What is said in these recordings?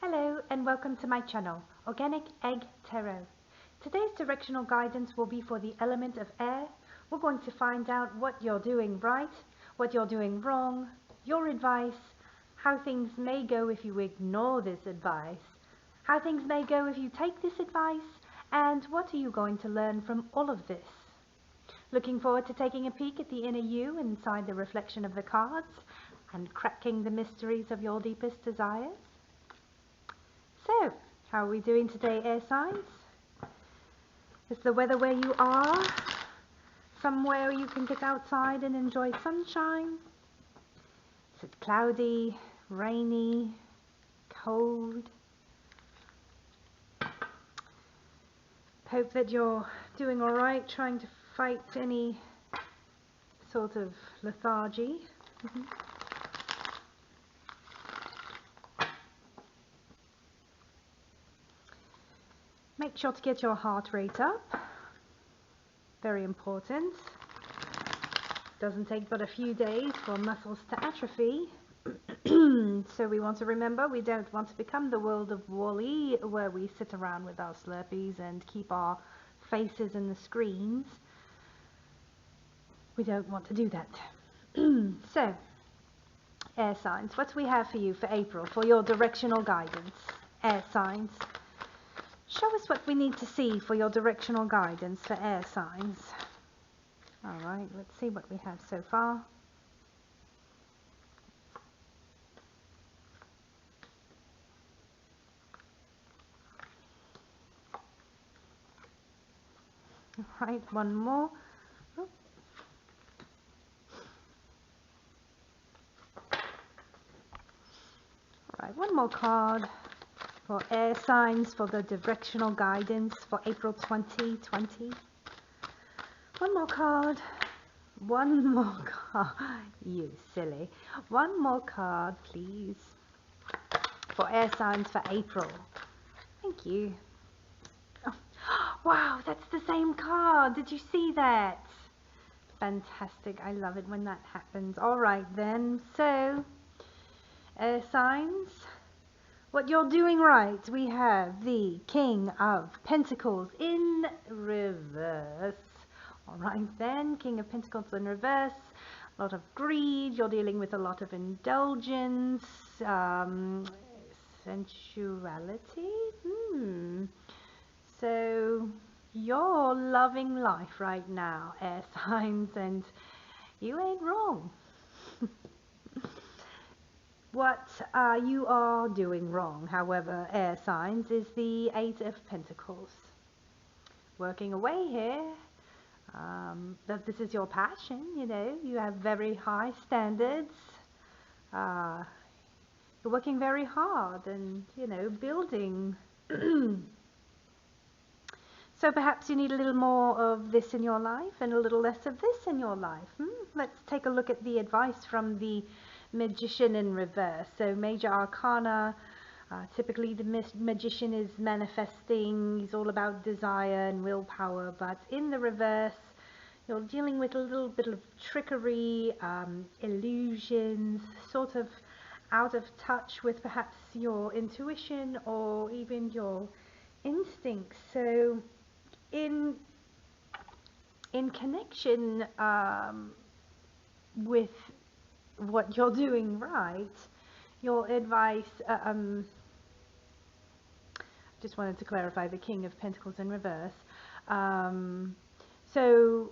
Hello and welcome to my channel, Organic Egg Tarot. Today's directional guidance will be for the element of air. We're going to find out what you're doing right, what you're doing wrong, your advice, how things may go if you ignore this advice, how things may go if you take this advice, and what are you going to learn from all of this. Looking forward to taking a peek at the inner you inside the reflection of the cards and cracking the mysteries of your deepest desires. So, how are we doing today, air signs? Is the weather where you are? Somewhere you can get outside and enjoy sunshine? Is it cloudy, rainy, cold? Hope that you're doing alright, trying to fight any sort of lethargy. Make sure to get your heart rate up. Very important. Doesn't take but a few days for muscles to atrophy. So we want to remember we don't want to become the world of Wall-E, where we sit around with our Slurpees and keep our faces in the screens. We don't want to do that. So, air signs, what do we have for you for April, for your directional guidance? Air signs. Show us what we need to see for your directional guidance for air signs. Alright, let's see what we have so far. Alright, one more. Alright, one more card for air signs for the directional guidance for April 2020. One more card. One more card. You silly. One more card, please. For air signs for April. Thank you. Oh, wow, that's the same card. Did you see that? Fantastic. I love it when that happens. Alright then. So, air signs. What you're doing right, we have the King of Pentacles in reverse. Alright then, King of Pentacles in reverse. A lot of greed, you're dealing with a lot of indulgence, sensuality. So, you're loving life right now, air signs, and you ain't wrong. What you are doing wrong, however, air signs, is the Eight of Pentacles. Working away here, that this is your passion, you know, you have very high standards, you're working very hard and, you know, building. So perhaps you need a little more of this in your life and a little less of this in your life. Let's take a look at the advice from the Magician in reverse. So Major Arcana, typically the Magician is manifesting, he's all about desire and willpower, but in the reverse you're dealing with a little bit of trickery, illusions, sort of out of touch with perhaps your intuition or even your instincts. So in connection with what you're doing right, your advice, just wanted to clarify the King of Pentacles in reverse. So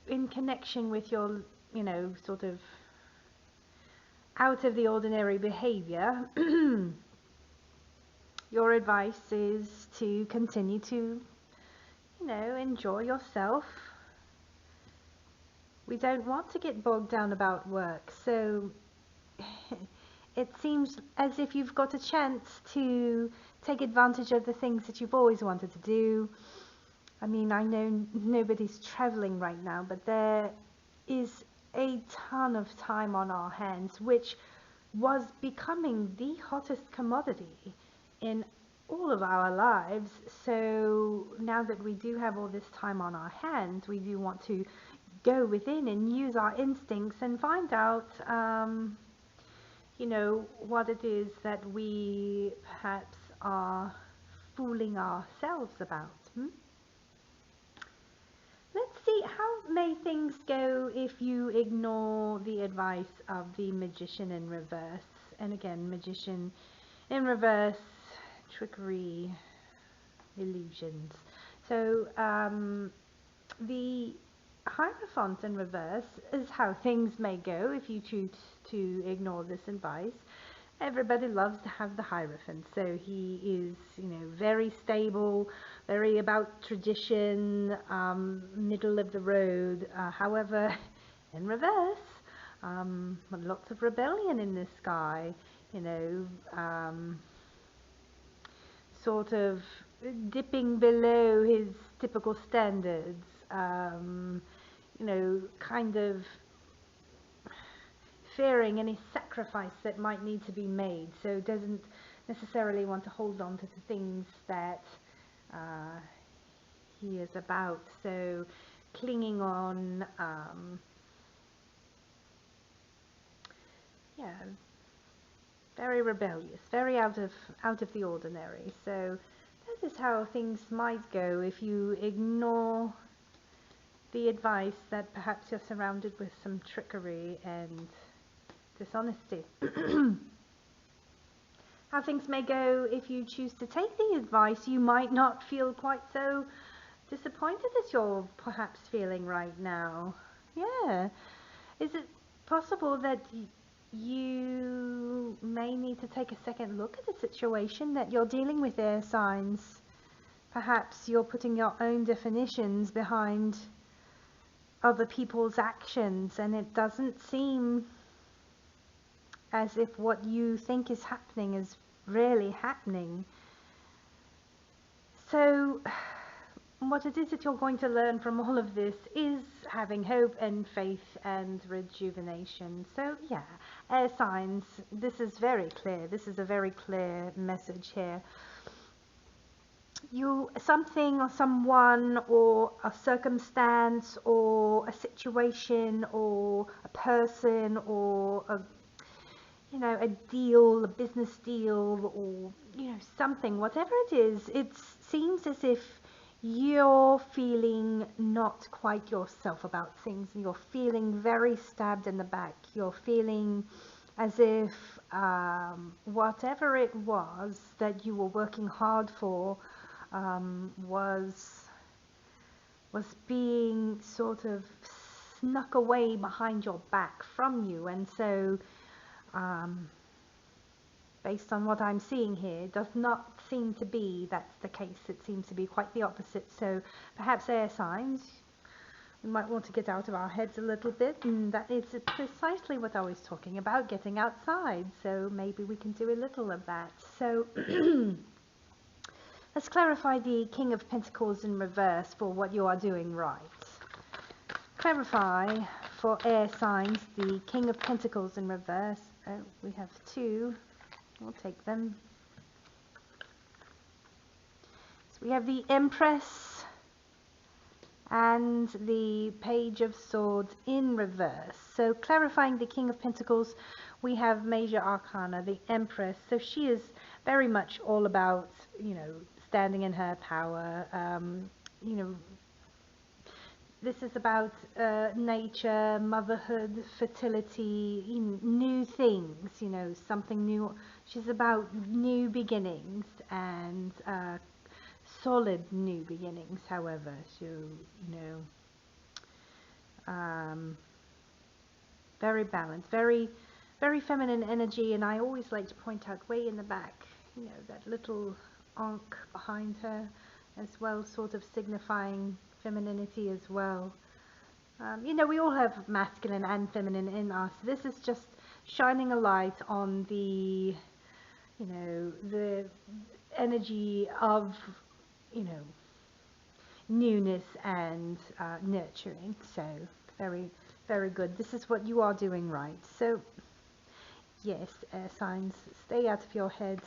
in connection with your, you know, sort of out of the ordinary behavior, your advice is to continue to, you know, enjoy yourself. We don't want to get bogged down about work, so it seems as if you've got a chance to take advantage of the things that you've always wanted to do. I mean, I know nobody's traveling right now, but there is a ton of time on our hands, which was becoming the hottest commodity in all of our lives. So now that we do have all this time on our hands, we do want to go within and use our instincts and find out, you know, what it is that we perhaps are fooling ourselves about. Let's see, how may things go if you ignore the advice of the Magician in reverse? And again, Magician in reverse, trickery, illusions. So the Hierophant in reverse is how things may go if you choose to ignore this advice. Everybody loves to have the Hierophant, so he is, you know, very stable, very about tradition, middle of the road. However, in reverse, lots of rebellion in this guy, you know, sort of dipping below his typical standards, you know, kind of fearing any sacrifice that might need to be made, so doesn't necessarily want to hold on to the things that he is about, so clinging on, yeah, very rebellious, very out of the ordinary. So that is how things might go if you ignore the advice that perhaps you're surrounded with some trickery and dishonesty. How things may go if you choose to take the advice, you might not feel quite so disappointed as you're perhaps feeling right now. Yeah. Is it possible that you may need to take a second look at the situation that you're dealing with, air signs? Perhaps you're putting your own definitions behind other people's actions, and it doesn't seem as if what you think is happening is really happening. So what it is that you're going to learn from all of this is having hope and faith and rejuvenation. So yeah, air signs, this is very clear. This is a very clear message here. Something or someone or a circumstance or a situation or a person or a, you know, a deal, a business deal, or, you know, something, whatever it is, it seems as if you're feeling not quite yourself about things. You're feeling very stabbed in the back. You're feeling as if whatever it was that you were working hard for was being sort of snuck away behind your back from you, and so based on what I'm seeing here, it does not seem to be that's the case. It seems to be quite the opposite. So perhaps air signs, we might want to get out of our heads a little bit, and that is precisely what I was talking about, getting outside. So maybe we can do a little of that. So let's clarify the King of Pentacles in reverse for what you are doing right. Clarify for air signs the King of Pentacles in reverse. Oh, we have two. We'll take them. So we have the Empress and the Page of Swords in reverse. So clarifying the King of Pentacles, we have Major Arcana, the Empress. So she is very much all about, you know, standing in her power. You know, this is about nature, motherhood, fertility, new things, you know, something new. She's about new beginnings and solid new beginnings, however. So, you know, very balanced, very, very feminine energy. And I always like to point out way in the back, you know, that little ankh behind her as well, sort of signifying femininity as well. You know, we all have masculine and feminine in us. This is just shining a light on the, you know, the energy of, you know, newness and nurturing. So very, very good. This is what you are doing right. So yes, air signs, stay out of your head.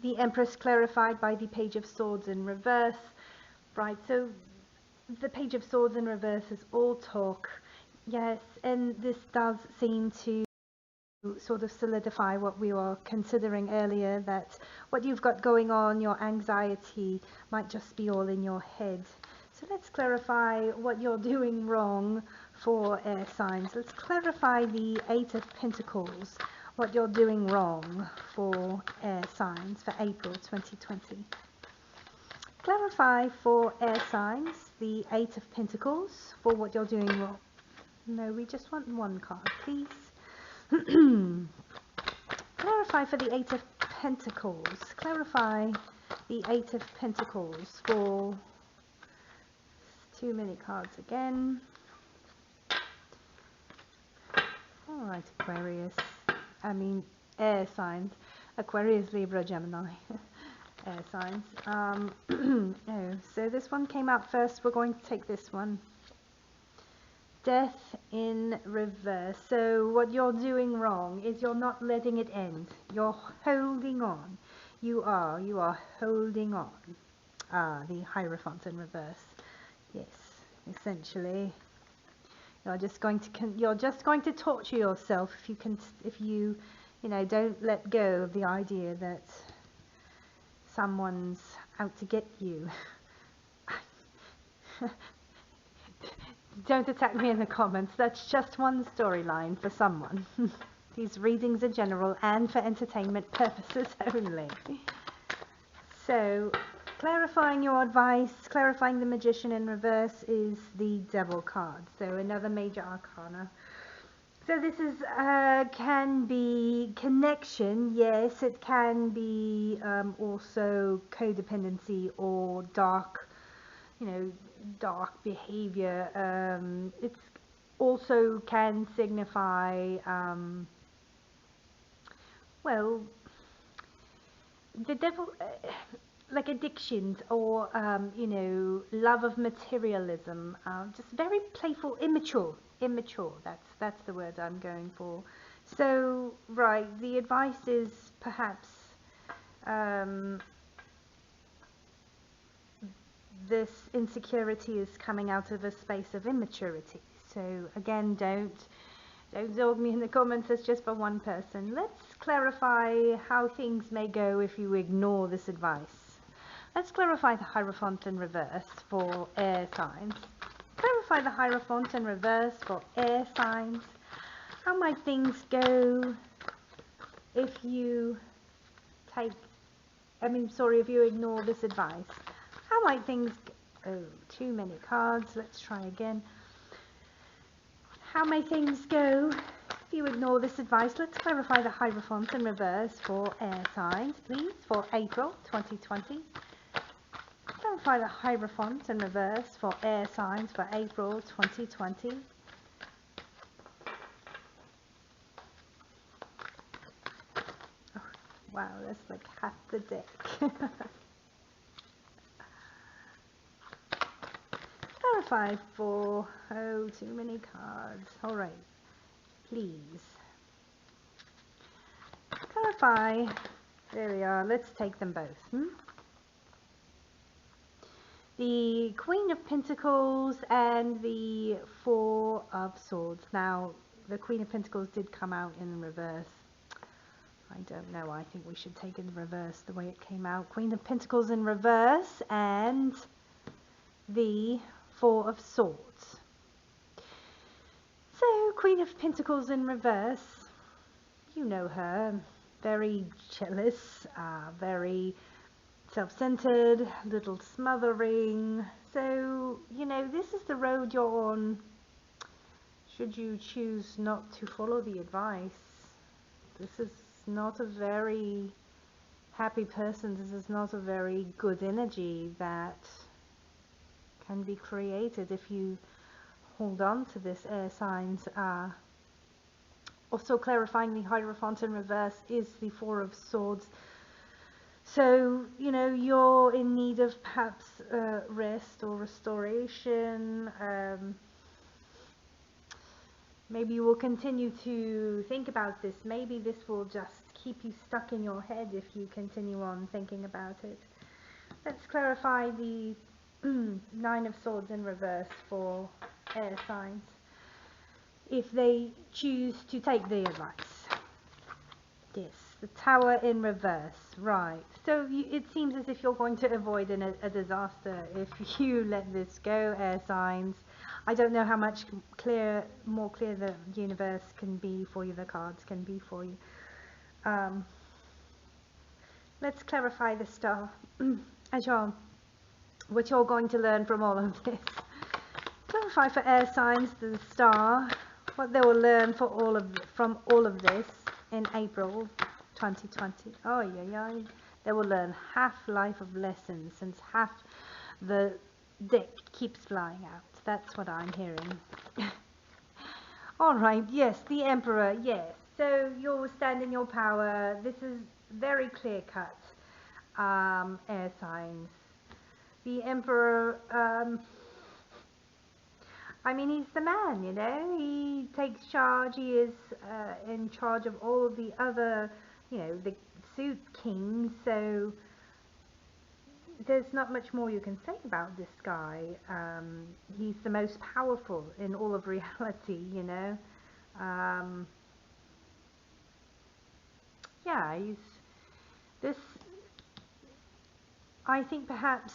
The Empress clarified by the Page of Swords in reverse. Right, so the Page of Swords in reverse is all talk. Yes, and this does seem to sort of solidify what we were considering earlier, that what you've got going on, your anxiety, might just be all in your head. So let's clarify what you're doing wrong for air signs. Let's clarify the Eight of Pentacles, what you're doing wrong for air signs for April 2020. Clarify for air signs the Eight of Pentacles for what you're doing wrong. No, we just want one card, please. Clarify for the Eight of Pentacles. Clarify the Eight of Pentacles for too many cards again. Alright, Aquarius. I mean, air signs. Aquarius, Libra, Gemini. Air signs. Oh, so this one came out first. We're going to take this one. Death in reverse. So what you're doing wrong is you're not letting it end. You're holding on. You are holding on. The Hierophant in reverse. Yes, essentially, you're just going to torture yourself if you don't let go of the idea that someone's out to get you. Don't attack me in the comments. That's just one storyline for someone. These readings are general and for entertainment purposes only. So, clarifying your advice, clarifying the Magician in reverse is the Devil card. So another major arcana. So this is can be connection, yes. It can be also codependency or dark, dark behavior. It also can signify, well, the devil, like addictions or, love of materialism, just very playful, immature, that's the word I'm going for. So, right, the advice is perhaps, this insecurity is coming out of a space of immaturity. So again, don't dog me in the comments. It's just for one person. Let's clarify how things may go if you ignore this advice. Let's clarify the Hierophant in reverse for air signs. Clarify the Hierophant in reverse for air signs. How might things go if you if you ignore this advice? How might things go? Oh, too many cards. Let's try again. How may things go if you ignore this advice? Let's clarify the Hierophant in reverse for air signs, please, for April 2020. Clarify the Hierophant in reverse for air signs for April 2020. Oh, wow, that's like half the deck. Clarify for, oh, too many cards. All right, please. Clarify, there we are, let's take them both. The Queen of Pentacles and the Four of Swords. Now, the Queen of Pentacles did come out in reverse. I don't know, I think we should take it in reverse the way it came out. Queen of Pentacles in reverse and the Four of Swords. So, Queen of Pentacles in reverse, you know her, very jealous, very self-centered, little smothering. So, this is the road you're on should you choose not to follow the advice. This is not a very happy person. This is not a very good energy that can be created if you hold on to this, air signs. Also clarifying the Hierophant in reverse is the Four of Swords. So, you're in need of perhaps rest or restoration. Maybe you will continue to think about this. Maybe this will just keep you stuck in your head if you continue on thinking about it. Let's clarify the Nine of Swords in reverse for air signs. if they choose to take the advice. Yes, the Tower in reverse. Right. So it seems as if you're going to avoid a disaster if you let this go, air signs. I don't know how much more clear the universe can be for you, the cards can be for you. Let's clarify the star. What you're going to learn from all of this. Clarify for air signs the star, what they will learn from all of this in April 2020. Oh yeah. They will learn half-life of lessons since half the deck keeps flying out. That's what I'm hearing. Alright, yes, the Emperor, yes. So you'll stand in your power. This is very clear cut, air signs. The Emperor, I mean, he's the man, you know. He takes charge. He is in charge of all of the other, you know, the suit kings. So there's not much more you can say about this guy. He's the most powerful in all of reality, you know. Yeah, he's this. I think perhaps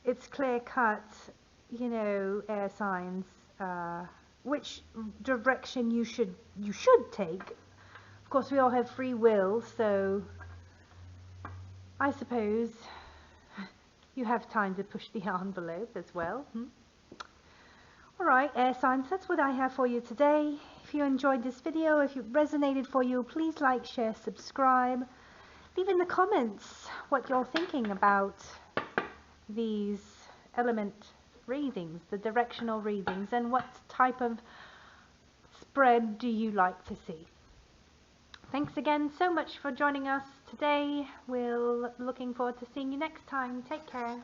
it's clear cut, you know, air signs, which direction you should take. Of course, we all have free will, so I suppose you have time to push the envelope as well. Alright, air signs, that's what I have for you today. If you enjoyed this video, if it resonated for you, please like, share, subscribe. Leave in the comments what you're thinking about these element readings, the directional readings, and what type of spread do you like to see. Thanks again so much for joining us today. We're looking forward to seeing you next time. Take care.